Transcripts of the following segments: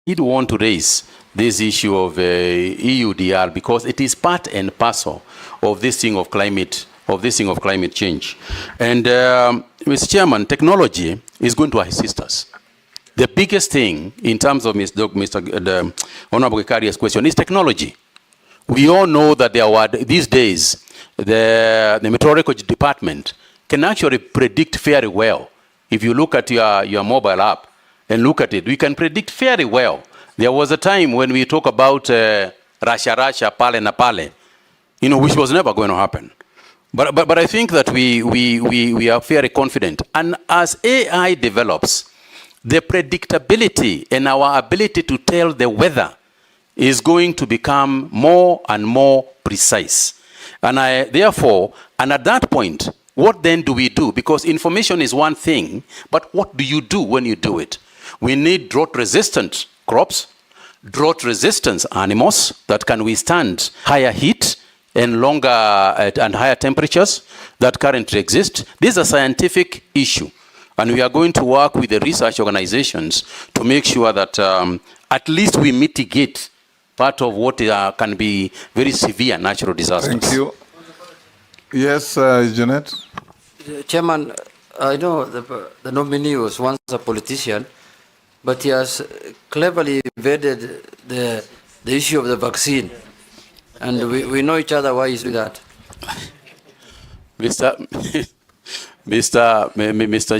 did want to raise this issue of EUDR because it is part and parcel of this thing of climate change. And Mr. Chairman, technology is going to assist us. The biggest thing in terms of the Honorable Karia's question is technology. We all know that these days the meteorology department can actually predict very well. If you look at your mobile app and look at it, we can predict very well. There was a time when we talk about Russia, pale na pale, which was never going to happen. But I think that we are very confident. And as AI develops, the predictability and our ability to tell the weather is going to become more and more precise. And therefore, at that point, what then do we do? Because information is one thing, but what do you do when you do it? We need drought-resistant crops, drought-resistant animals that can withstand higher heat and longer and higher temperatures that currently exist. This is a scientific issue, and we are going to work with the research organizations to make sure that at least we mitigate part of what can be very severe natural disasters. Thank you. Yes, Janet. Chairman, I know the nominee was once a politician, but he has cleverly evaded the issue of the vaccine. And we know each other why he's doing that. Mr.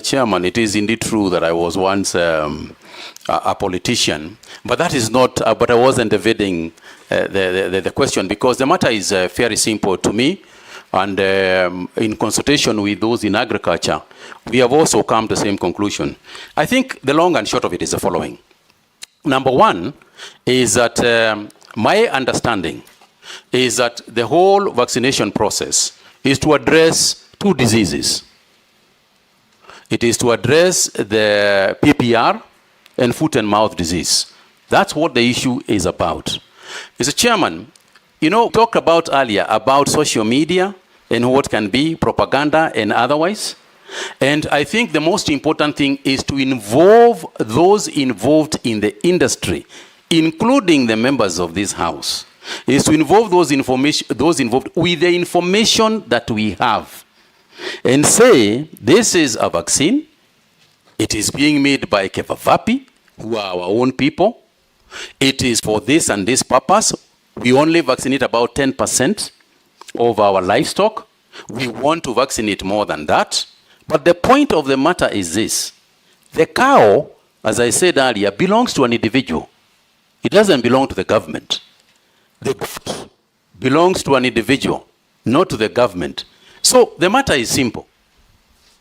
Chairman, it is indeed true that I was once a politician, but that is not. But I wasn't evading the question, because the matter is very simple to me, and in consultation with those in agriculture, we have also come to the same conclusion. I think the long and short of it is the following. Number one is that my understanding is that the whole vaccination process is to address two diseases. It is to address the PPR and foot and mouth disease. That's what the issue is about. Mr. Chairman, talked about earlier about social media and what can be propaganda and otherwise. And I think the most important thing is to involve those involved in the industry, including the members of this House, is to involve those involved with the information that we have. And say, this is a vaccine. It is being made by Kevavapi, who are our own people. It is for this and this purpose. We only vaccinate about 10% of our livestock. We want to vaccinate more than that. But the point of the matter is this. The cow, as I said earlier, belongs to an individual. It doesn't belong to the government. The goat belongs to an individual, not to the government. So the matter is simple.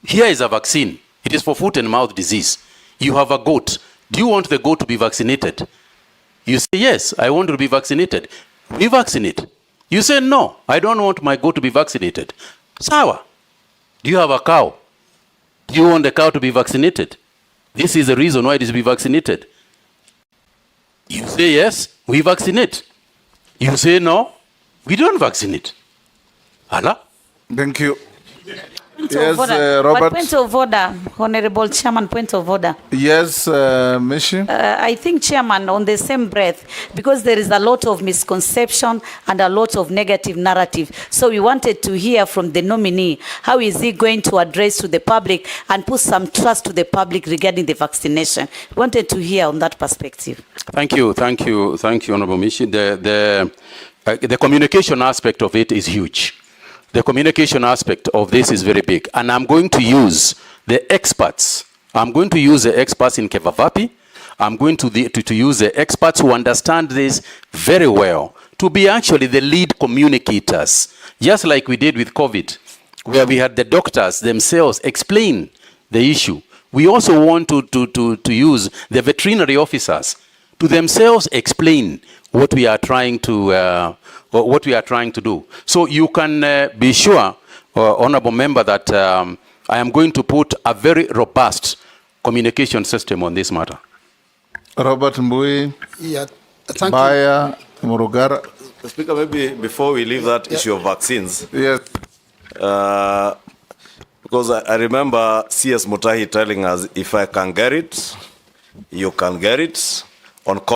Here is a vaccine. It is for foot and mouth disease. You have a goat. Do you want the goat to be vaccinated? You say, yes, I want to be vaccinated. We vaccinate. You say, no, I don't want my goat to be vaccinated. Sawa. Do you have a cow? Do you want the cow to be vaccinated? This is the reason why it is to be vaccinated. You say, yes, we vaccinate. You say, no, we don't vaccinate. Allah? Thank you. Yes, Robert. Point of order, Honorable Chairman, point of order. Yes, Mishi. I think, Chairman, on the same breath, because there is a lot of misconception and a lot of negative narrative. So we wanted to hear from the nominee, how is he going to address to the public and put some trust to the public regarding the vaccination? We wanted to hear on that perspective. Thank you, Honorable Mishi. The communication aspect of it is huge. The communication aspect of this is very big. And I'm going to use the experts. I'm going to use the experts in Kevavapi. I'm going to use the experts who understand this very well to be actually the lead communicators, just like we did with COVID, where we had the doctors themselves explain the issue. We also want to use the veterinary officers to themselves explain what we are trying to do. So you can be sure, Honorable Member, that I am going to put a very robust communication system on this matter. Robert Mbui, yeah, thank Baya, Murugara. Speaker, maybe before we leave that issue of vaccines, yes, because I remember CS Mutahi telling us, if I can get it, you can get it on